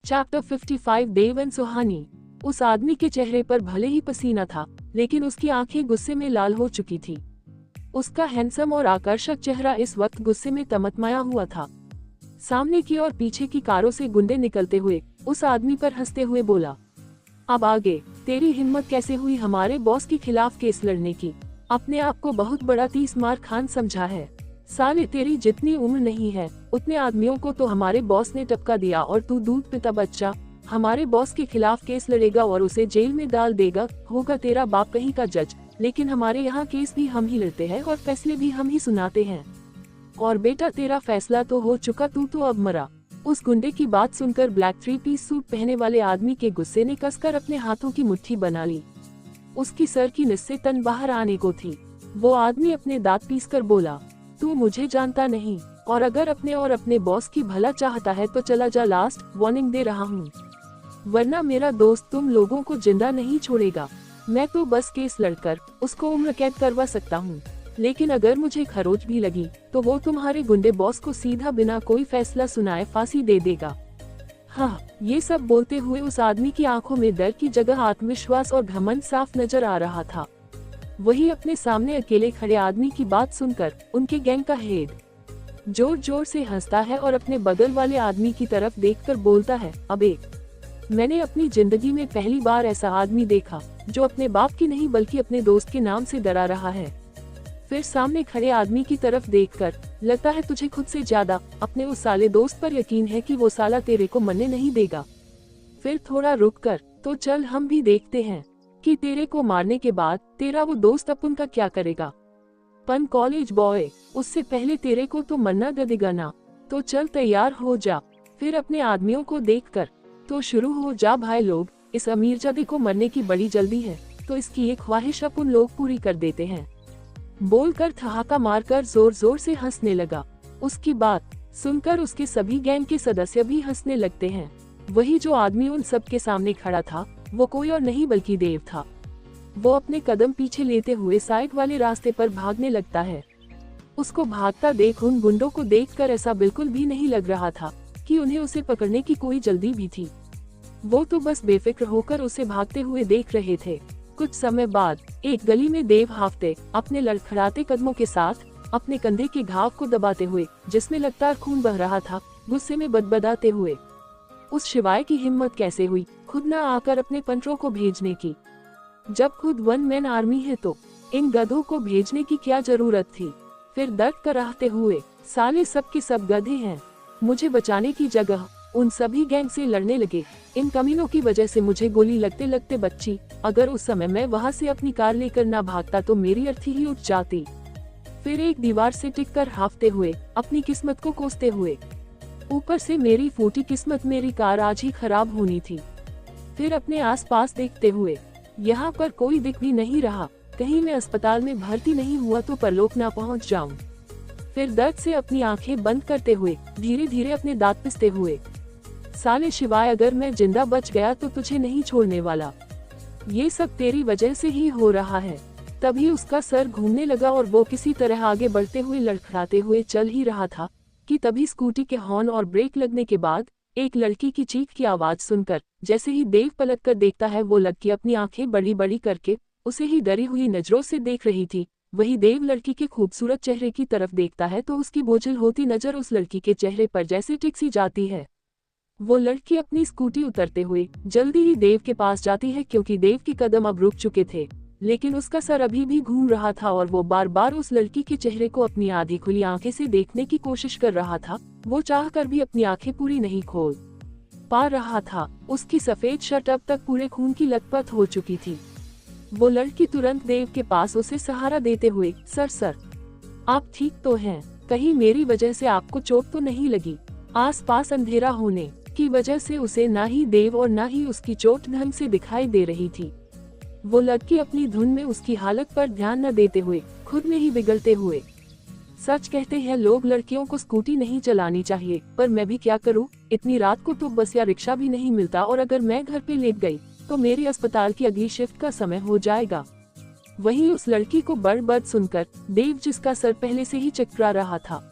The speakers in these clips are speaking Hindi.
चैप्टर 55 देव एंड सुहानी। उस आदमी के चेहरे पर भले ही पसीना था, लेकिन उसकी आंखें गुस्से में लाल हो चुकी थी। उसका हैंडसम और आकर्षक चेहरा इस वक्त गुस्से में तमतमाया हुआ था। सामने की और पीछे की कारों से गुंडे निकलते हुए उस आदमी पर हंसते हुए बोला, अब आगे तेरी हिम्मत कैसे हुई हमारे बॉस के खिलाफ केस लड़ने की? अपने आप को बहुत बड़ा 30 मार खान समझा है। साले तेरी जितनी उम्र नहीं है उतने आदमियों को तो हमारे बॉस ने टपका दिया और तू दूध पिता बच्चा हमारे बॉस के खिलाफ केस लड़ेगा और उसे जेल में डाल देगा। होगा तेरा बाप कहीं का जज, लेकिन हमारे यहाँ केस भी हम ही लड़ते हैं और फैसले भी हम ही सुनाते हैं। और बेटा तेरा फैसला तो हो चुका, तू तो अब मरा। उस गुंडे की बात सुनकर ब्लैक 3-पीस सूट पहने वाले आदमी के गुस्से ने कसकर अपने हाथों की मुट्ठी बना ली। उसकी सर की नस से तन बाहर आने को थी। वो आदमी अपने दांत पीसकर बोला, तू मुझे जानता नहीं, और अगर अपने और अपने बॉस की भला चाहता है तो चला जा, लास्ट वार्निंग दे रहा हूँ, वरना मेरा दोस्त तुम लोगों को जिंदा नहीं छोड़ेगा। मैं तो बस केस लड़कर उसको उम्र कैद करवा सकता हूँ, लेकिन अगर मुझे खरोच भी लगी तो वो तुम्हारे गुंडे बॉस को सीधा बिना कोई फैसला सुनाए फांसी दे देगा। हाँ, ये सब बोलते हुए उस आदमी की आंखों में डर की जगह आत्मविश्वास और घमंड साफ नजर आ रहा था। वही अपने सामने अकेले खड़े आदमी की बात सुनकर उनके गैंग का हेड जोर जोर से हंसता है और अपने बगल वाले आदमी की तरफ देखकर बोलता है, अबे मैंने अपनी जिंदगी में पहली बार ऐसा आदमी देखा जो अपने बाप की नहीं बल्कि अपने दोस्त के नाम से डरा रहा है। फिर सामने खड़े आदमी की तरफ देखकर, लगता है तुझे खुद से ज्यादा अपने उस साले दोस्त पर यकीन है कि वो साला तेरे को मरने नहीं देगा। फिर थोड़ा रुक कर तो चल हम भी देखते हैं कि तेरे को मारने के बाद तेरा वो दोस्त अपन का क्या करेगा। पन कॉलेज बॉय, उससे पहले तेरे को तो मरना देगा ना, तो चल तैयार हो जा। फिर अपने आदमियों को देखकर, तो शुरू हो जा भाई लोग, इस अमीरजादे को मरने की बड़ी जल्दी है, तो इसकी ये ख्वाहिश अपन लोग पूरी कर देते हैं। बोलकर ठहाका मारकर जोर जोर से हंसने लगा। उसकी बात सुनकर उसके सभी गैंग के सदस्य भी हंसने लगते हैं। वही जो आदमी उन सब के सामने खड़ा था वो कोई और नहीं बल्कि देव था। वो अपने कदम पीछे लेते हुए साइड वाले रास्ते पर भागने लगता है। उसको भागता देख उन गुंडों को देखकर ऐसा बिल्कुल भी नहीं लग रहा था कि उन्हें उसे पकड़ने की कोई जल्दी भी थी। वो तो बस बेफिक्र होकर उसे भागते हुए देख रहे थे। कुछ समय बाद एक गली में देव हाफते अपने लड़खड़ाते कदमों के साथ अपने कंधे के घाव को दबाते हुए, जिसमें लगातार खून बह रहा था, गुस्से में बदबदाते हुए, उस शिवाय की हिम्मत कैसे हुई खुद न आकर अपने पंटरों को भेजने की? जब खुद 1 मैन आर्मी है तो इन गधों को भेजने की क्या जरूरत थी? फिर दर्द कराहते हुए, साले सब के सब गधे हैं, मुझे बचाने की जगह उन सभी गैंग से लड़ने लगे। इन कमीनों की वजह से मुझे गोली लगते लगते बच्ची, अगर उस समय मैं वहां से अपनी कार लेकर ना भागता तो मेरी अर्थी ही उठ जाती। फिर एक दीवार से टिककर हाफते हुए, अपनी किस्मत को कोसते हुए, ऊपर से मेरी फूटी किस्मत, मेरी कार आज ही खराब होनी थी। फिर अपने आसपास देखते हुए, यहाँ पर कोई दिख भी नहीं रहा, कहीं मैं अस्पताल में भर्ती नहीं हुआ तो परलोक ना पहुँच जाऊँ। फिर दर्द से अपनी आंखें बंद करते हुए धीरे धीरे अपने दांत पिसते हुए, साले शिवाय अगर मैं जिंदा बच गया तो तुझे नहीं छोड़ने वाला, ये सब तेरी वजह से ही हो रहा है। तभी उसका सर घूमने लगा और वो किसी तरह आगे बढ़ते हुए लड़खड़ाते हुए चल ही रहा था कि तभी स्कूटी के हॉर्न और ब्रेक लगने के बाद एक लड़की की चीख की आवाज सुनकर जैसे ही देव पलट कर देखता है, वो लड़की अपनी आंखें बड़ी बड़ी करके उसे ही डरी हुई नजरों से देख रही थी। वही देव लड़की के खूबसूरत चेहरे की तरफ देखता है तो उसकी बोझिल होती नजर उस लड़की के चेहरे पर जैसे टिक सी जाती है। वो लड़की अपनी स्कूटी उतरते हुए जल्दी ही देव के पास जाती है, क्योंकि देव के कदम अब रुक चुके थे, लेकिन उसका सर अभी भी घूम रहा था और वो बार बार उस लड़की के चेहरे को अपनी आधी खुली आंखें से देखने की कोशिश कर रहा था। वो चाहकर भी अपनी आंखें पूरी नहीं खोल पा रहा था। उसकी सफेद शर्ट अब तक पूरे खून की लथपथ हो चुकी थी। वो लड़की तुरंत देव के पास उसे सहारा देते हुए, सर आप ठीक तो हैं? कहीं मेरी वजह से आपको चोट तो नहीं लगी? आसपास अंधेरा होने की वजह से उसे ना ही देव और ना ही उसकी चोट ढंग से दिखाई दे रही थी। वो लड़की अपनी धुन में उसकी हालत पर ध्यान न देते हुए, खुद में ही बिगड़ते हुए, सच कहते हैं लोग लड़कियों को स्कूटी नहीं चलानी चाहिए, पर मैं भी क्या करूं, इतनी रात को तो बस या रिक्शा भी नहीं मिलता, और अगर मैं घर पे लेट गई तो मेरी अस्पताल की अगली शिफ्ट का समय हो जाएगा। वहीं उस लड़की को बड़बड़ सुनकर देव, जिसका सर पहले से ही चकरा रहा था,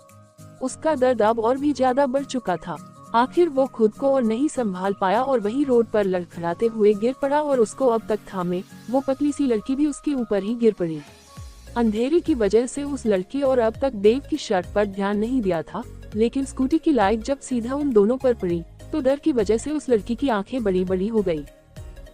उसका दर्द अब और भी ज्यादा बढ़ चुका था। आखिर वो खुद को और नहीं संभाल पाया और वही रोड पर लड़खड़ाते हुए गिर पड़ा और उसको अब तक थामे वो पतली सी लड़की भी उसके ऊपर ही गिर पड़ी। अंधेरे की वजह से उस लड़की और अब तक देव की शर्ट पर ध्यान नहीं दिया था, लेकिन स्कूटी की लाइट जब सीधा उन दोनों पर पड़ी तो डर की वजह से उस लड़की की आंखें बड़ी बड़ी हो गई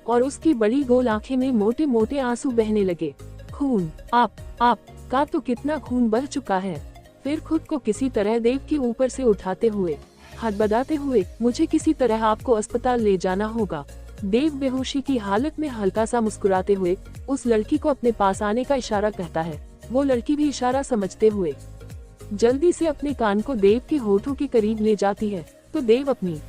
और उसकी बड़ी गोल आंखें में मोटे मोटे आंसू बहने लगे। खून, आप का तो कितना खून बह चुका है। फिर खुद को किसी तरह देव के ऊपर से उठाते हुए हड़बड़ाते हुए, मुझे किसी तरह आपको अस्पताल ले जाना होगा। देव बेहोशी की हालत में हल्का सा मुस्कुराते हुए उस लड़की को अपने पास आने का इशारा कहता है। वो लड़की भी इशारा समझते हुए जल्दी से अपने कान को देव के होठों के करीब ले जाती है। तो देव अपनी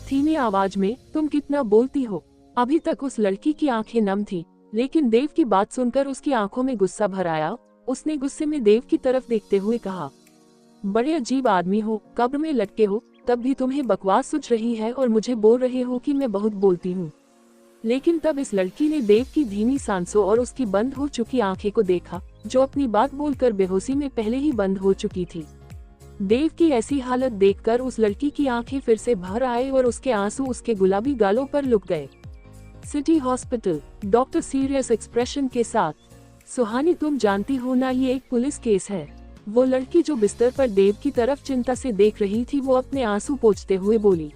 धीमी आवाज में, तुम कितना बोलती हो। अभी तक उस लड़की की आंखें नम थी, लेकिन देव की बात सुनकर उसकी आंखों में गुस्सा भर आया। उसने गुस्से में देव की तरफ देखते हुए कहा, बड़े अजीब आदमी हो, कब्र में लटके हो, तब भी तुम्हें बकवास सुझ रही है और मुझे बोल रहे हो कि मैं बहुत बोलती हूँ। लेकिन तब इस लड़की ने देव की धीमी सांसों और उसकी बंद हो चुकी आंखें को देखा, जो अपनी बात बोलकर बेहोशी में पहले ही बंद हो चुकी थी। देव की ऐसी हालत देखकर उस लड़की की आंखें फिर से भर आए और उसके आंसू उसके गुलाबी गालों पर लुक गए। City hospital, doctor serious expression के साथ, सुहानी तुम जानती हो ना, ये एक पुलिस केस है। वो लड़की जो बिस्तर पर देव की तरफ चिंता से देख रही थी, वो अपने आंसू पोंछते हुए बोली,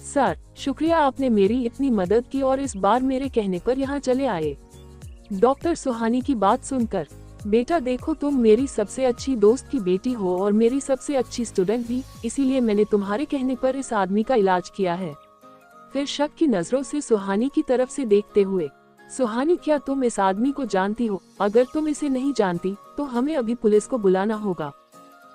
सर शुक्रिया, आपने मेरी इतनी मदद की और इस बार मेरे कहने पर यहाँ चले आए। डॉक्टर सुहानी की बात सुनकर, बेटा देखो, तुम मेरी सबसे अच्छी दोस्त की बेटी हो और मेरी सबसे अच्छी स्टूडेंट भी, इसीलिए मैंने तुम्हारे कहने पर इस आदमी का इलाज किया है। फिर शक की नजरों से सुहानी की तरफ से देखते हुए, सुहानी क्या तुम इस आदमी को जानती हो? अगर तुम इसे नहीं जानती तो हमें अभी पुलिस को बुलाना होगा।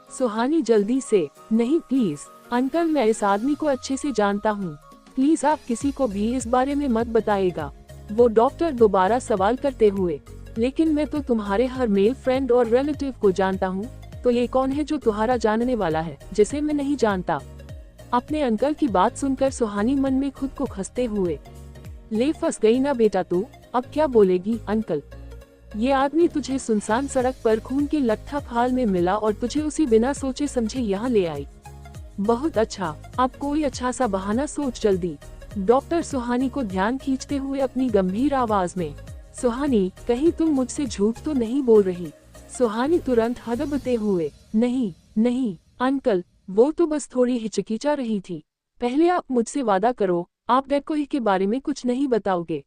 सुहानी जल्दी से, नहीं प्लीज अंकल, मैं इस आदमी को अच्छे से जानता हूँ, प्लीज आप किसी को भी इस बारे में मत बताइएगा। वो डॉक्टर दोबारा सवाल करते हुए, लेकिन मैं तो तुम्हारे हर मेल फ्रेंड और रिलेटिव को जानता हूँ, तो ये कौन है जो तुम्हारा जानने वाला है जिसे मैं नहीं जानता? अपने अंकल की बात सुनकर सुहानी मन में खुद को खसते हुए, ले फंस गई ना बेटा तू, अब क्या बोलेगी? अंकल, ये आदमी तुझे सुनसान सड़क पर खून के लथपथ हाल में मिला और तुझे उसी बिना सोचे समझे यहाँ ले आई। बहुत अच्छा, अब कोई अच्छा सा बहाना सोच जल्दी। डॉक्टर सुहानी को ध्यान खींचते हुए अपनी गंभीर आवाज में, सुहानी कहीं तुम मुझसे झूठ तो नहीं बोल रही? सुहानी तुरंत हड़बड़ाते हुए, नहीं अंकल, वो तो बस थोड़ी हिचकिचा रही थी। पहले आप मुझसे वादा करो, आप डैड को के बारे में कुछ नहीं बताओगे।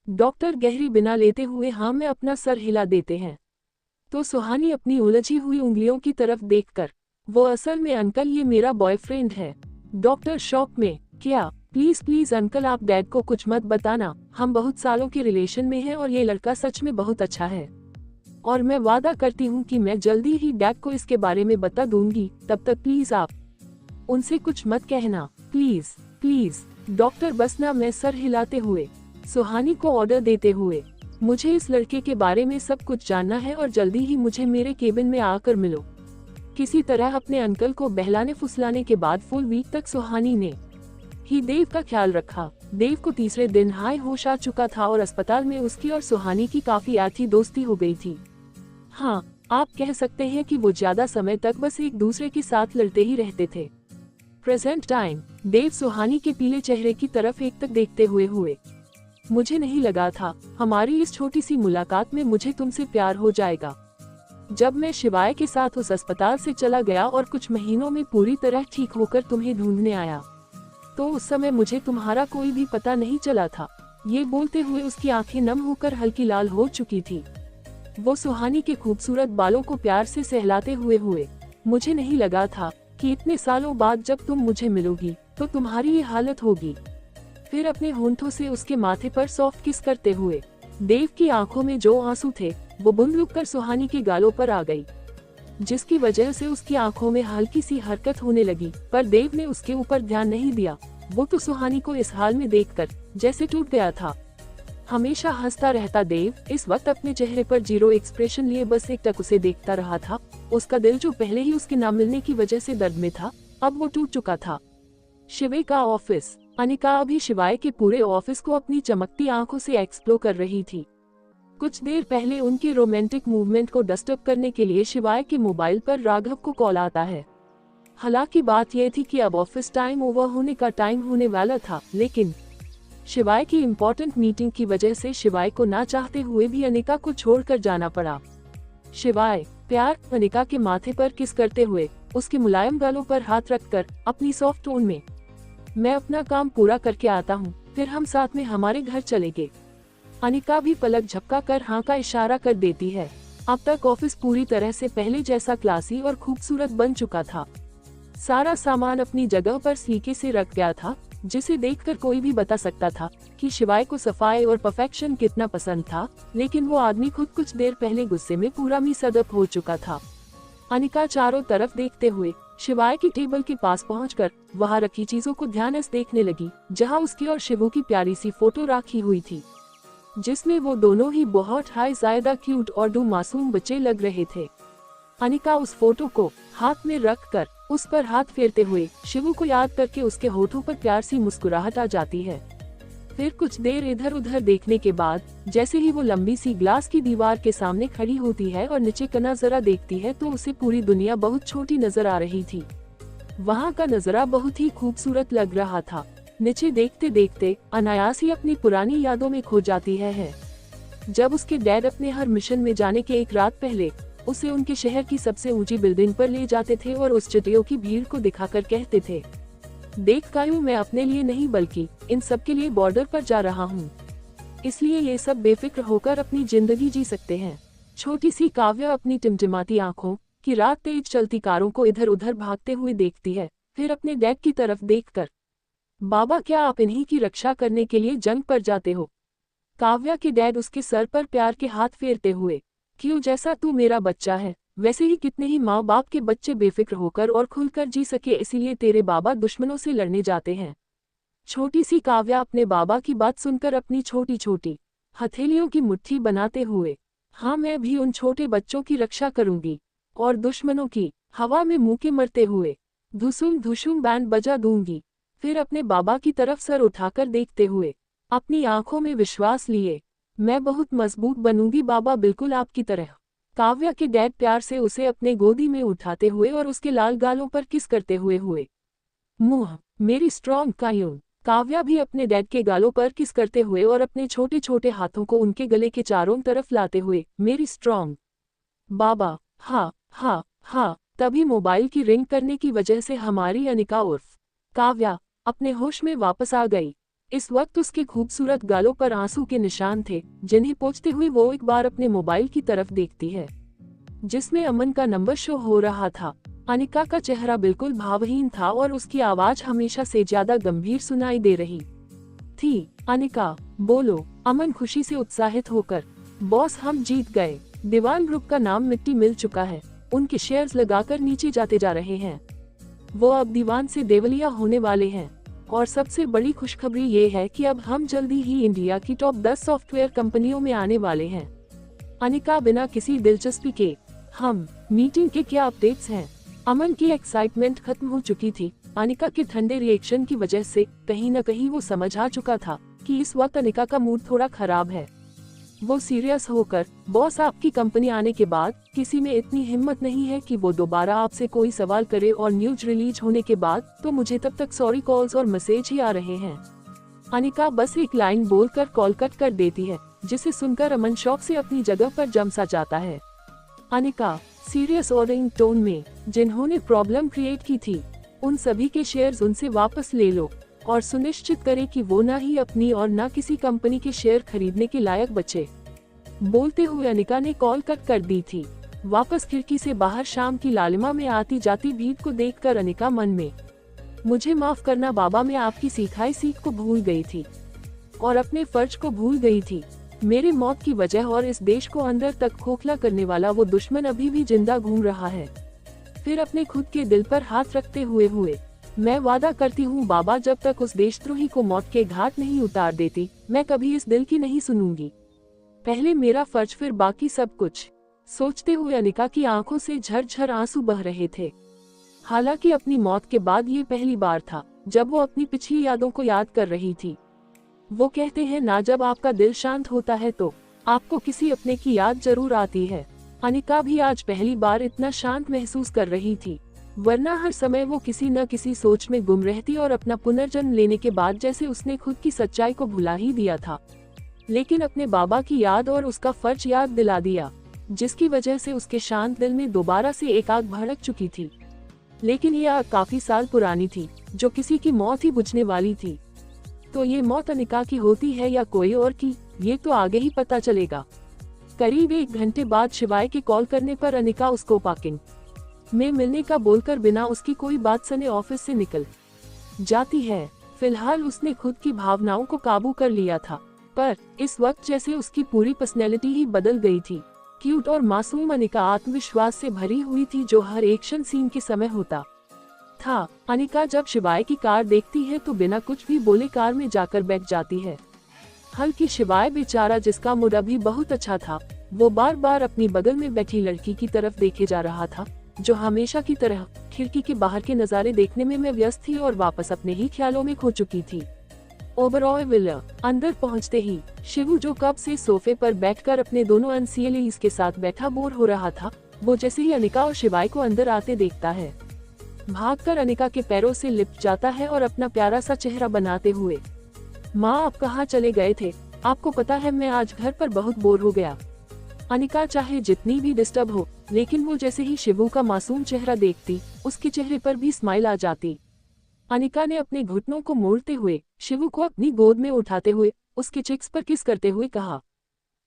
डॉक्टर गहरी बिना लेते हुए हाँ में अपना सर हिला देते हैं। तो सुहानी अपनी उलझी हुई उंगलियों की तरफ देखकर, वो असल में अंकल ये मेरा बॉयफ्रेंड है। डॉक्टर शॉक में, क्या? प्लीज अंकल, आप डैड को कुछ मत बताना, हम बहुत सालों के रिलेशन में हैं और ये लड़का सच में बहुत अच्छा है और मैं वादा करती हूँ कि मैं जल्दी ही डैड को इसके बारे में बता दूंगी। तब तक प्लीज आप उनसे कुछ मत कहना, प्लीज। डॉक्टर बसना में सर हिलाते हुए, सुहानी को ऑर्डर देते हुए, मुझे इस लड़के के बारे में सब कुछ जानना है और जल्दी ही मुझे मेरे केबिन में आकर मिलो। किसी तरह अपने अंकल को बहलाने फुसलाने के बाद फुल वीक तक सुहानी ने ही देव का ख्याल रखा। देव को तीसरे दिन हाय होश आ चुका था और अस्पताल में उसकी और सुहानी की काफी अच्छी दोस्ती हो गई थी। हाँ, आप कह सकते हैं कि वो ज्यादा समय तक बस एक दूसरे के साथ लड़ते ही रहते थे। प्रेजेंट टाइम, देव सुहानी के पीले चेहरे की तरफ एक तक देखते हुए, मुझे नहीं लगा था हमारी इस छोटी सी मुलाकात में मुझे तुमसे प्यार हो जाएगा। जब मैं शिवाय के साथ उस अस्पताल से चला गया और कुछ महीनों में पूरी तरह ठीक होकर तुम्हें ढूंढने आया, तो उस समय मुझे तुम्हारा कोई भी पता नहीं चला था। ये बोलते हुए उसकी आंखें नम होकर हल्की लाल हो चुकी थी। वो सुहानी के खूबसूरत बालों को प्यार से सहलाते हुए, मुझे नहीं लगा था कि इतने सालों बाद जब तुम मुझे मिलोगी तो तुम्हारी ये हालत होगी। फिर अपने होंठों से उसके माथे पर सॉफ्ट किस करते हुए, देव की आंखों में जो आंसू थे वो बूंद रुक कर सुहानी के गालों पर आ गई, जिसकी वजह से उसकी आंखों में हल्की सी हरकत होने लगी। पर देव ने उसके ऊपर ध्यान नहीं दिया। वो तो सुहानी को इस हाल में देखकर जैसे टूट गया था। हमेशा हंसता रहता देव इस वक्त अपने चेहरे पर जीरो एक्सप्रेशन लिए बस एक टक उसे देखता रहा था। उसका दिल जो पहले ही उसके ना मिलने की वजह से दर्द में था, अब वो टूट चुका था। शिवे का ऑफिस, अनिका अभी शिवाय के पूरे ऑफिस को अपनी चमकती आंखों से एक्सप्लोर कर रही थी। कुछ देर पहले उनके रोमांटिक मूवमेंट को डिस्टर्ब करने के लिए शिवाय के मोबाइल पर राघव को कॉल आता है। हालांकि बात यह थी कि अब ऑफिस टाइम ओवर होने का टाइम होने वाला था, लेकिन शिवाय की इम्पोर्टेंट मीटिंग की वजह से शिवाय को ना चाहते हुए भी अनिका को छोड़कर जाना पड़ा। शिवाय प्यार अनिका के माथे पर किस करते हुए उसके मुलायम गालों पर हाथ रखकर अपनी सॉफ्ट टोन में, मैं अपना काम पूरा करके आता हूँ, फिर हम साथ में हमारे घर चलेंगे। अनिका भी पलक झपका कर हाँ का इशारा कर देती है। अब तक ऑफिस पूरी तरह से पहले जैसा क्लासी और खूबसूरत बन चुका था। सारा सामान अपनी जगह पर सलीके से रख गया था, जिसे देखकर कोई भी बता सकता था कि शिवाय को सफाई और परफेक्शन कितना पसंद था, लेकिन वो आदमी खुद कुछ देर पहले गुस्से में पूरा मिसअदप हो चुका था। अनिका चारों तरफ देखते हुए शिवाय की टेबल के पास पहुंचकर वहां रखी चीजों को ध्यान से देखने लगी, जहां उसकी और शिवू की प्यारी सी फोटो रखी हुई थी, जिसमें वो दोनों ही बहुत हाई ज्यादा क्यूट और दो मासूम बच्चे लग रहे थे। अनिका उस फोटो को हाथ में रखकर उस पर हाथ फेरते हुए शिवू को याद करके उसके होठों पर प्यार सी मुस्कुराहट आ जाती है। फिर कुछ देर इधर उधर देखने के बाद जैसे ही वो लंबी सी ग्लास की दीवार के सामने खड़ी होती है और नीचे का नजारा देखती है, तो उसे पूरी दुनिया बहुत छोटी नजर आ रही थी। वहाँ का नजारा बहुत ही खूबसूरत लग रहा था। नीचे देखते देखते अनायास ही अपनी पुरानी यादों में खो जाती है। जब उसके डैड अपने हर मिशन में जाने के एक रात पहले उसे उनके शहर की सबसे ऊंची बिल्डिंग पर ले जाते थे और उस चटियों की भीड़ को दिखाकर कहते थे, देख कायू, मैं अपने लिए नहीं बल्कि इन सब के लिए बॉर्डर पर जा रहा हूँ, इसलिए ये सब बेफिक्र होकर अपनी जिंदगी जी सकते हैं। छोटी सी काव्या अपनी टिमटिमाती आंखों की रात तेज चलती कारों को इधर उधर भागते हुए देखती है, फिर अपने डैड की तरफ देखकर, बाबा क्या आप इन्हीं की रक्षा करने के लिए जंग पर जाते हो? काव्या के डैड उसके सर पर प्यार के हाथ फेरते हुए, क्यों, जैसा तू मेरा बच्चा है वैसे ही कितने ही माँ बाप के बच्चे बेफिक्र होकर और खुलकर जी सके, इसीलिए तेरे बाबा दुश्मनों से लड़ने जाते हैं। छोटी सी काव्या अपने बाबा की बात सुनकर अपनी छोटी छोटी हथेलियों की मुट्ठी बनाते हुए, हाँ मैं भी उन छोटे बच्चों की रक्षा करूंगी और दुश्मनों की हवा में मुंह मरते हुए धुसुम धुसुम बैंड बजा दूंगी। फिर अपने बाबा की तरफ सर उठाकर देखते हुए अपनी आंखों में विश्वास लिए, मैं बहुत मजबूत बनूंगी बाबा, बिल्कुल आपकी तरह। काव्या के डैड प्यार से उसे अपने गोदी में उठाते हुए और उसके लाल गालों पर किस करते हुए मुंह, मेरी स्ट्रॉन्ग कायून। काव्या भी अपने डैड के गालों पर किस करते हुए और अपने छोटे छोटे हाथों को उनके गले के चारों तरफ लाते हुए, मेरी स्ट्रॉन्ग बाबा, हाँ हाँ हाँ। तभी मोबाइल की रिंग करने की वजह से हमारी अनिका उर्फ काव्या अपने होश में वापस आ गई। इस वक्त उसके खूबसूरत गालों पर आंसू के निशान थे, जिन्हें पोंछते हुए वो एक बार अपने मोबाइल की तरफ देखती है, जिसमें अमन का नंबर शो हो रहा था। अनिका का चेहरा बिल्कुल भावहीन था और उसकी आवाज हमेशा से ज्यादा गंभीर सुनाई दे रही थी। अनिका, बोलो। अमन खुशी से उत्साहित होकर, बॉस हम जीत गए, दीवान ग्रुप का नाम मिट्टी मिल चुका है, उनके शेयर्स लगाकर नीचे जाते जा रहे हैं, वो अब दीवान से देवलिया होने वाले हैं, और सबसे बड़ी खुशखबरी ये है कि अब हम जल्दी ही इंडिया की टॉप 10 सॉफ्टवेयर कंपनियों में आने वाले हैं। अनिका बिना किसी दिलचस्पी के, हम मीटिंग के क्या अपडेट्स हैं? अमन की एक्साइटमेंट खत्म हो चुकी थी। अनिका के ठंडे रिएक्शन की वजह से कहीं न कहीं वो समझ आ चुका था कि इस वक्त अनिका का मूड थोड़ा खराब है। वो सीरियस होकर, बॉस आपकी कंपनी आने के बाद किसी में इतनी हिम्मत नहीं है कि वो दोबारा आपसे कोई सवाल करे, और न्यूज रिलीज होने के बाद तो मुझे तब तक सॉरी कॉल्स और मैसेज ही आ रहे हैं। अनिका बस एक लाइन बोलकर कॉल कट कर देती है, जिसे सुनकर अमन शॉक से अपनी जगह पर जम सा जाता है। अनिका सीरियस और रिंग टोन में, जिन्होंने प्रॉब्लम क्रिएट की थी उन सभी के शेयर्स उनसे वापस ले लो और सुनिश्चित करें कि वो ना ही अपनी और ना किसी कंपनी के शेयर खरीदने के लायक बचे। बोलते हुए अनिका ने कॉल कट कर दी थी। वापस खिड़की से बाहर शाम की लालिमा में आती जाती भीड़ को देखकर अनिका मन में, मुझे माफ करना बाबा, मैं आपकी सिखाई सीख को भूल गई थी और अपने फर्ज को भूल गई थी। मेरे मौत की वजह और इस देश को अंदर तक खोखला करने वाला वो दुश्मन अभी भी जिंदा घूम रहा है। फिर अपने खुद के दिल पर हाथ रखते हुए मैं वादा करती हूँ बाबा, जब तक उस देशद्रोही को मौत के घाट नहीं उतार देती, मैं कभी इस दिल की नहीं सुनूंगी। पहले मेरा फर्ज, फिर बाकी सब कुछ। सोचते हुए अनिका की आंखों से झरझर आंसू बह रहे थे। हालांकि अपनी मौत के बाद ये पहली बार था जब वो अपनी पिछली यादों को याद कर रही थी। वो कहते हैं ना, जब आपका दिल शांत होता है तो आपको किसी अपने की याद जरूर आती है। अनिका भी आज पहली बार इतना शांत महसूस कर रही थी। वरना हर समय वो किसी न किसी सोच में गुम रहती और अपना पुनर्जन्म लेने के बाद जैसे उसने खुद की सच्चाई को भुला ही दिया था। लेकिन अपने बाबा की याद और उसका फर्ज याद दिला दिया, जिसकी वजह से उसके शांत दिल में दोबारा से एक आग भड़क चुकी थी। लेकिन ये आग काफी साल पुरानी थी, जो किसी की मौत ही बुझने वाली थी। तो ये मौत अनिका की होती है या कोई और की, ये तो आगे ही पता चलेगा। करीब 1 घंटे बाद शिवाय के कॉल करने पर अनिका उसको पार्किंग में मिलने का बोलकर बिना उसकी कोई बात सुने ऑफिस से निकल जाती है। फिलहाल उसने खुद की भावनाओं को काबू कर लिया था, पर इस वक्त जैसे उसकी पूरी पर्सनैलिटी ही बदल गई थी। क्यूट और मासूम अनिका आत्मविश्वास से भरी हुई थी, जो हर एक्शन सीन के समय होता था। अनिका जब शिवाय की कार देखती है तो बिना कुछ भी बोले कार में जाकर बैठ जाती है। हल्की शिवाय बेचारा, जिसका मूड अभी बहुत अच्छा था, वो बार बार अपनी बगल में बैठी लड़की की तरफ देखे जा रहा था, जो हमेशा की तरह खिड़की के बाहर के नजारे देखने में व्यस्त थी और वापस अपने ही ख्यालों में खो चुकी थी। ओबरॉय विला अंदर पहुंचते ही शिवू, जो कब से सोफे पर बैठकर अपने दोनों अनसीएलीज के साथ बैठा बोर हो रहा था, वो जैसे ही अनिका और शिवाय को अंदर आते देखता है, भागकर अनिका के पैरों से लिपट जाता है और अपना प्यारा सा चेहरा बनाते हुए, माँ आप कहाँ चले गए थे? आपको पता है मैं आज घर पर बहुत बोर हो गया। अनिका चाहे जितनी भी डिस्टर्ब हो, लेकिन वो जैसे ही शिवू का मासूम चेहरा देखती, उसके चेहरे पर भी स्माइल आ जाती। अनिका ने अपने घुटनों को मोड़ते हुए शिवू को अपनी गोद में उठाते हुए उसके चिक्स पर किस करते हुए कहा,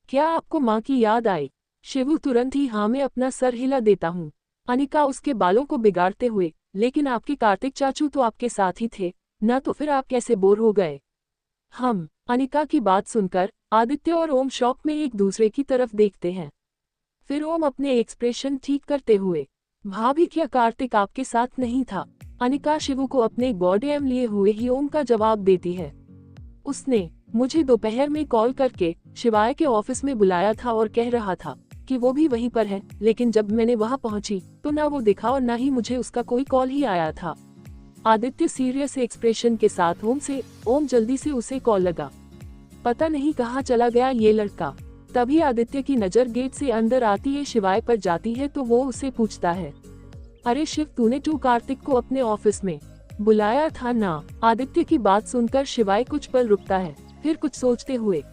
क्या आपको माँ की याद आई? शिवू तुरंत ही हाँ में अपना सर हिला देता हूँ। अनिका उसके बालों को बिगाड़ते हुए, लेकिन आपके कार्तिक चाचू तो आपके साथ ही थे न, तो फिर आप कैसे बोर हो गए? हम अनिका की बात सुनकर आदित्य और ओम शॉक में एक दूसरे की तरफ देखते हैं। फिर ओम अपने एक्सप्रेशन ठीक करते हुए, भाभी क्या कार्तिक आपके साथ नहीं था? अनिका शिवू को अपने बॉडीएम लिए हुए ही ओम का जवाब देती है, उसने मुझे दोपहर में कॉल करके शिवाय के ऑफिस में बुलाया था और कह रहा था कि वो भी वहीं पर है, लेकिन जब मैंने वहां पहुंची तो ना वो दिखा और ना ही मुझे उसका कोई कॉल ही आया था। आदित्य सीरियस एक्सप्रेशन के साथ ओम जल्दी से उसे कॉल लगा, पता नहीं कहाँ चला गया ये लड़का। तभी आदित्य की नजर गेट से अंदर आती है, शिवाय पर जाती है तो वो उसे पूछता है, अरे शिव तूने तू कार्तिक को अपने ऑफिस में बुलाया था ना? आदित्य की बात सुनकर शिवाय कुछ पल रुकता है, फिर कुछ सोचते हुए,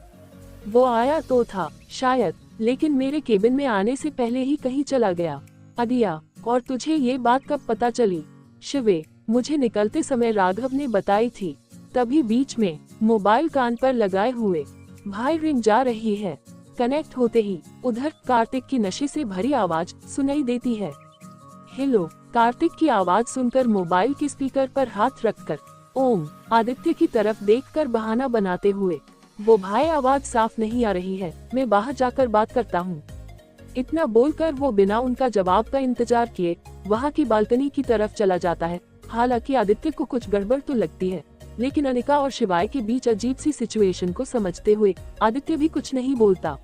वो आया तो था शायद, लेकिन मेरे केबिन में आने से पहले ही कहीं चला गया। अदिया, और तुझे ये बात कब पता चली? शिवे, मुझे निकलते समय राघव ने बताई थी। तभी बीच में मोबाइल कान पर लगाए हुए भाई रिंग जा रही है। कनेक्ट होते ही उधर कार्तिक की नशे से भरी आवाज सुनाई देती है। हेलो। कार्तिक की आवाज सुनकर मोबाइल के स्पीकर पर हाथ रखकर ओम आदित्य की तरफ देखकर बहाना बनाते हुए, वो भाई आवाज साफ नहीं आ रही है, मैं बाहर जाकर बात करता हूँ। इतना बोलकर वो बिना उनका जवाब का इंतजार किए वहाँ की बालकनी की तरफ चला जाता है। हालांकि आदित्य को कुछ गड़बड़ तो लगती है, लेकिन अनिका और शिवाय के बीच अजीब सी सिचुएशन को समझते हुए आदित्य भी कुछ नहीं बोलता।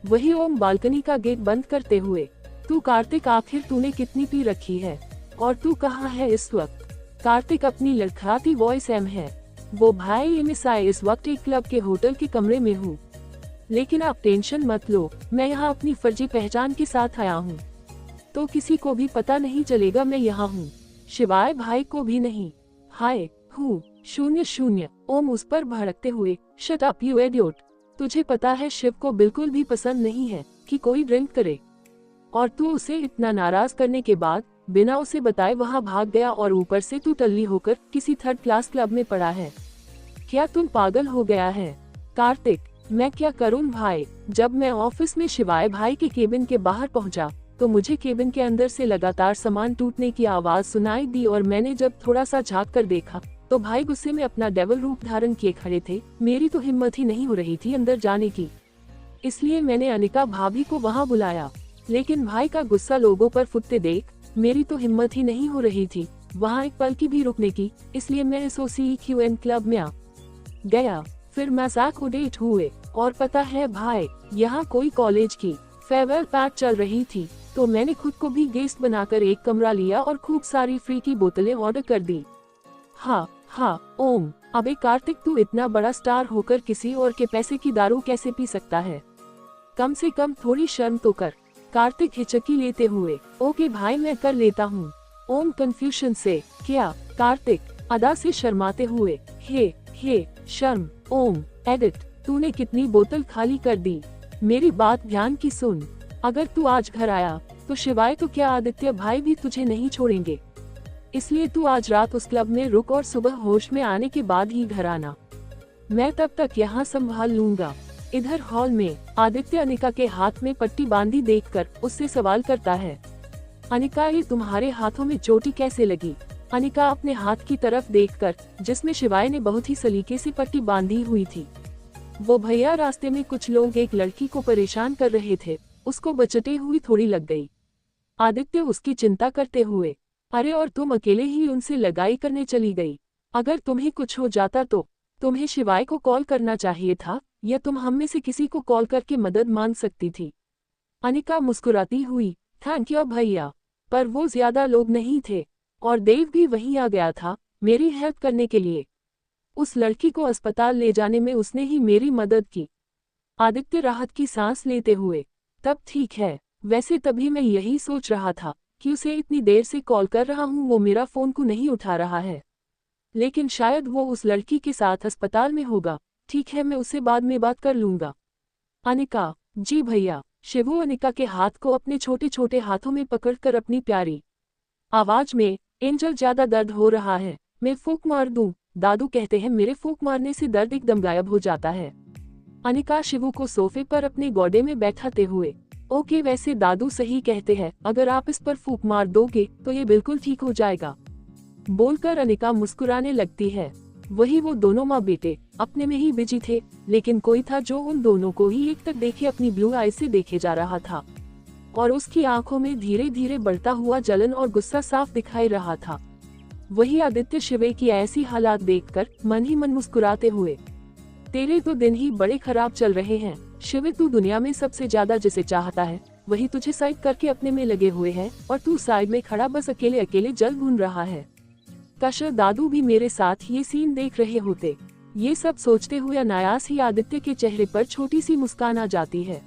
वही ओम बालकनी का गेट बंद करते हुए, तू कार्तिक आखिर तूने कितनी पी रखी है और तू कहाँ है इस वक्त? कार्तिक अपनी लड़खड़ाती वॉइस एम है, वो भाई एमएसआई इस वक्त एक क्लब के होटल के कमरे में हूँ, लेकिन आप टेंशन मत लो, मैं यहाँ अपनी फर्जी पहचान के साथ आया हूँ, तो किसी को भी पता नहीं चलेगा मैं यहाँ हूँ, शिवाय भाई को भी नहीं। हाय हूँ 00। ओम उस पर भड़कते हुए, शट अप यू इडियट, तुझे पता है शिव को बिल्कुल भी पसंद नहीं है कि कोई ड्रिंक करे, और तू उसे इतना नाराज करने के बाद बिना उसे बताए वहाँ भाग गया, और ऊपर से तू टल्ली होकर किसी 3rd क्लास क्लब में पड़ा है। क्या तुम पागल हो गया है? कार्तिक, मैं क्या करूँ भाई? जब मैं ऑफिस में शिवाय भाई के केबिन के बाहर पहुंचा तो मुझे केबिन के अंदर से लगातार सामान टूटने की आवाज सुनाई दी, और मैंने जब थोड़ा सा झाँक कर देखा तो भाई गुस्से में अपना डेविल रूप धारण किए खड़े थे। मेरी तो हिम्मत ही नहीं हो रही थी अंदर जाने की, इसलिए मैंने अनिका भाभी को वहाँ बुलाया, लेकिन भाई का गुस्सा लोगों पर फुटते देख मेरी तो हिम्मत ही नहीं हो रही थी वहाँ एक पल की भी रुकने की, इसलिए मैं एसोसिएशन क्लब में आ गया। फिर मजाक उड़ेट हुए, और पता है भाई, यहाँ कोई कॉलेज की फेयरवेल पार्टी चल रही थी, तो मैंने खुद को भी गेस्ट बनाकर एक कमरा लिया और खूब सारी फ्री की बोतलें ऑर्डर कर दी। हाँ ओम, अबे कार्तिक, तू इतना बड़ा स्टार होकर किसी और के पैसे की दारू कैसे पी सकता है? कम से कम थोड़ी शर्म तो कर। कार्तिक हिचकी लेते हुए, ओके भाई मैं कर लेता हूँ। ओम कंफ्यूजन से, क्या? कार्तिक अदा से शर्माते हुए, हे शर्म। ओम एडिट, तूने कितनी बोतल खाली कर दी? मेरी बात ध्यान की सुन। अगर तू आज घर आया तो शिवाय तो क्या आदित्य भाई भी तुझे नहीं छोड़ेंगे। इसलिए तू आज रात उस क्लब में रुक और सुबह होश में आने के बाद ही घर आना। मैं तब तक यहाँ संभाल लूंगा। इधर हॉल में आदित्य अनिका के हाथ में पट्टी बांधी देखकर उससे सवाल करता है, अनिका ये तुम्हारे हाथों में चोटी कैसे लगी? अनिका अपने हाथ की तरफ देखकर, जिसमें शिवाय ने बहुत ही सलीके से पट्टी बांधी हुई थी। वो भैया रास्ते में कुछ लोग एक लड़की को परेशान कर रहे थे, उसको बचते हुई थोड़ी लग गई। आदित्य उसकी चिंता करते हुए, अरे और तुम अकेले ही उनसे लगाई करने चली गई। अगर तुम्हें कुछ हो जाता तो तुम्हें शिवाय को कॉल करना चाहिए था, या तुम हम में से किसी को कॉल करके मदद मांग सकती थी। अनिका मुस्कुराती हुई, थैंक यू भैया, पर वो ज्यादा लोग नहीं थे और देव भी वहीं आ गया था मेरी हेल्प करने के लिए। उस लड़की को अस्पताल ले जाने में उसने ही मेरी मदद की। आदित्य राहत की सांस लेते हुए, तब ठीक है। वैसे तभी मैं यही सोच रहा था कि उसे इतनी देर से कॉल कर रहा हूँ, वो मेरा फोन को नहीं उठा रहा है। लेकिन शायद वो उस लड़की के साथ अस्पताल में होगा। ठीक है, मैं उससे बाद में बात कर लूंगा। अनिका, जी भैया। शिवू अनिका के हाथ को अपने छोटे छोटे हाथों में पकड़कर अपनी प्यारी आवाज में, एंजल ज्यादा दर्द हो रहा है, मैं फूंक मार दूं? दादू कहते हैं मेरे फूंक मारने से दर्द एकदम गायब हो जाता है। अनिका शिवू को सोफे पर अपने गोदे में बैठाते हुए, ओके वैसे दादू सही कहते हैं, अगर आप इस पर फूंक मार दोगे तो ये बिल्कुल ठीक हो जाएगा। बोलकर अनिका मुस्कुराने लगती है। वही वो दोनों माँ बेटे अपने में ही बिजी थे, लेकिन कोई था जो उन दोनों को ही एक तक देखे अपनी ब्लू आई से देखे जा रहा था और उसकी आंखों में धीरे धीरे बढ़ता हुआ जलन और गुस्सा साफ दिखाई रहा था। वही आदित्य शिवे की ऐसी हालात देखकर मन ही मन मुस्कुराते हुए, तेरे तो दिन ही बड़े खराब चल रहे हैं शिवे, तू दुनिया में सबसे ज्यादा जिसे चाहता है वही तुझे साइड करके अपने में लगे हुए है और तू साइड में खड़ा बस अकेले अकेले जल भून रहा है। काश दादू भी मेरे साथ ये सीन देख रहे होते। ये सब सोचते हुए अनायास ही आदित्य के चेहरे पर छोटी सी मुस्कान आ जाती है।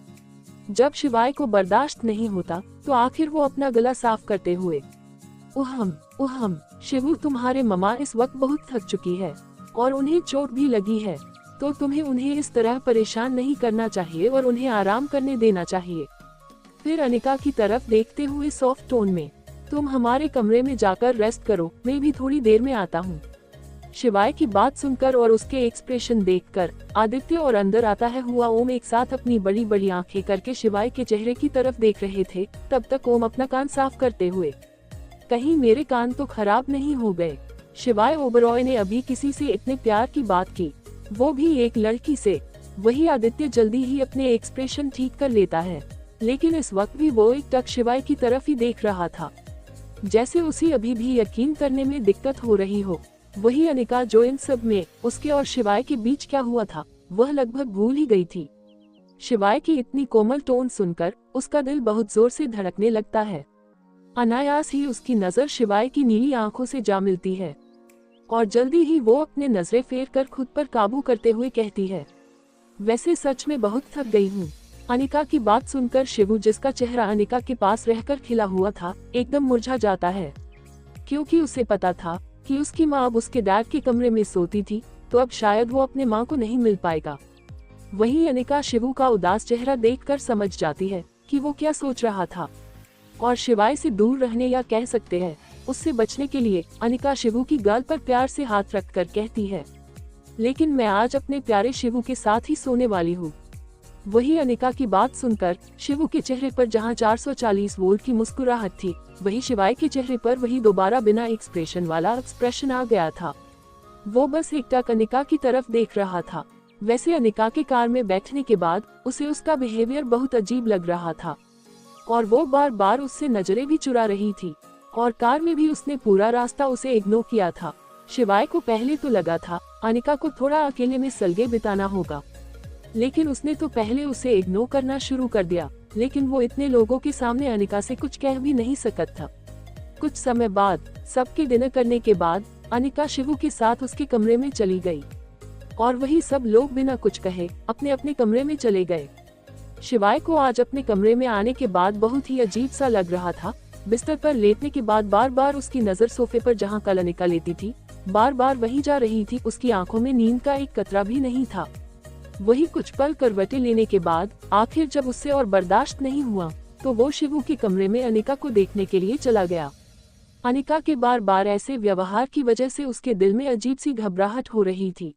जब शिवाय को बर्दाश्त नहीं होता तो आखिर वो अपना गला साफ करते हुए, उहम शिवू तुम्हारे मम्मा इस वक्त बहुत थक चुकी है और उन्हें चोट भी लगी है, तो तुम्हें उन्हें इस तरह परेशान नहीं करना चाहिए और उन्हें आराम करने देना चाहिए। फिर अनिका की तरफ देखते हुए सॉफ्ट टोन में, तुम हमारे कमरे में जाकर रेस्ट करो, मैं भी थोड़ी देर में आता हूँ। शिवाय की बात सुनकर और उसके एक्सप्रेशन देखकर आदित्य और अंदर आता है हुआ ओम एक साथ अपनी बड़ी बड़ी आंखें करके शिवाय के चेहरे की तरफ देख रहे थे। तब तक ओम अपना कान साफ करते हुए, कहीं मेरे कान तो खराब नहीं हो गए। शिवाय ओबरॉय ने अभी किसी से इतने प्यार की बात की, वो भी एक लड़की से। वही आदित्य जल्दी ही अपने एक्सप्रेशन ठीक कर लेता है, लेकिन इस वक्त भी वो एक टक शिवाय की तरफ ही देख रहा था, जैसे उसे अभी भी यकीन करने में दिक्कत हो रही हो। वही अनिका जो इन सब में उसके और शिवाय के बीच क्या हुआ था वह लगभग भूल ही गई थी। शिवाय की इतनी कोमल टोन सुनकर उसका दिल बहुत जोर से धड़कने लगता है। अनायास ही उसकी नजर शिवाय की नीली आंखों से जा मिलती है और जल्दी ही वो अपने नजरें फेर कर खुद पर काबू करते हुए कहती है, वैसे सच में बहुत थक गई हूँ। अनिका की बात सुनकर शिवू, जिसका चेहरा अनिका के पास रहकर खिला हुआ था, एकदम मुरझा जाता है, क्योंकि उसे पता था कि उसकी माँ अब उसके डैड के कमरे में सोती थी, तो अब शायद वो अपने माँ को नहीं मिल पाएगा। वहीं अनिका शिवू का उदास चेहरा देखकर समझ जाती है कि वो क्या सोच रहा था और शिवाय से दूर रहने या कह सकते हैं उससे बचने के लिए अनिका शिवू की गाल पर प्यार से हाथ रखकर कहती है, लेकिन मैं आज अपने प्यारे शिवू के साथ ही सोने वाली हूँ। वही अनिका की बात सुनकर शिवू के चेहरे पर जहाँ 440 वोल्ट की मुस्कुराहट थी, वही शिवाय के चेहरे पर वही दोबारा बिना एक्सप्रेशन वाला एक्सप्रेशन आ गया था। वो बस एकटक अनिका की तरफ देख रहा था। वैसे अनिका के कार में बैठने के बाद उसे उसका बिहेवियर बहुत अजीब लग रहा था और वो बार बार उससे नजरें भी चुरा रही थी और कार में भी उसने पूरा रास्ता उसे इग्नोर किया था। शिवाय को पहले तो लगा था अनिका को थोड़ा अकेले में सलगे बिताना होगा, लेकिन उसने तो पहले उसे इग्नोर करना शुरू कर दिया। लेकिन वो इतने लोगों के सामने अनिका से कुछ कह भी नहीं सकता था। कुछ समय बाद सबके डिनर करने के बाद अनिका शिवू के साथ उसके कमरे में चली गई और वही सब लोग बिना कुछ कहे अपने अपने कमरे में चले गए। शिवाय को आज अपने कमरे में आने के बाद बहुत ही अजीब सा लग रहा था। बिस्तर पर लेटने के बाद बार बार उसकी नजर सोफे पर जहां कल अनिका लेटी थी, बार बार वही जा रही थी। उसकी आंखों में नींद का एक कतरा भी नहीं था। वही कुछ पल करवटें लेने के बाद आखिर जब उससे और बर्दाश्त नहीं हुआ, तो वो शिवू के कमरे में अनिका को देखने के लिए चला गया। अनिका के बार बार ऐसे व्यवहार की वजह से उसके दिल में अजीब सी घबराहट हो रही थी।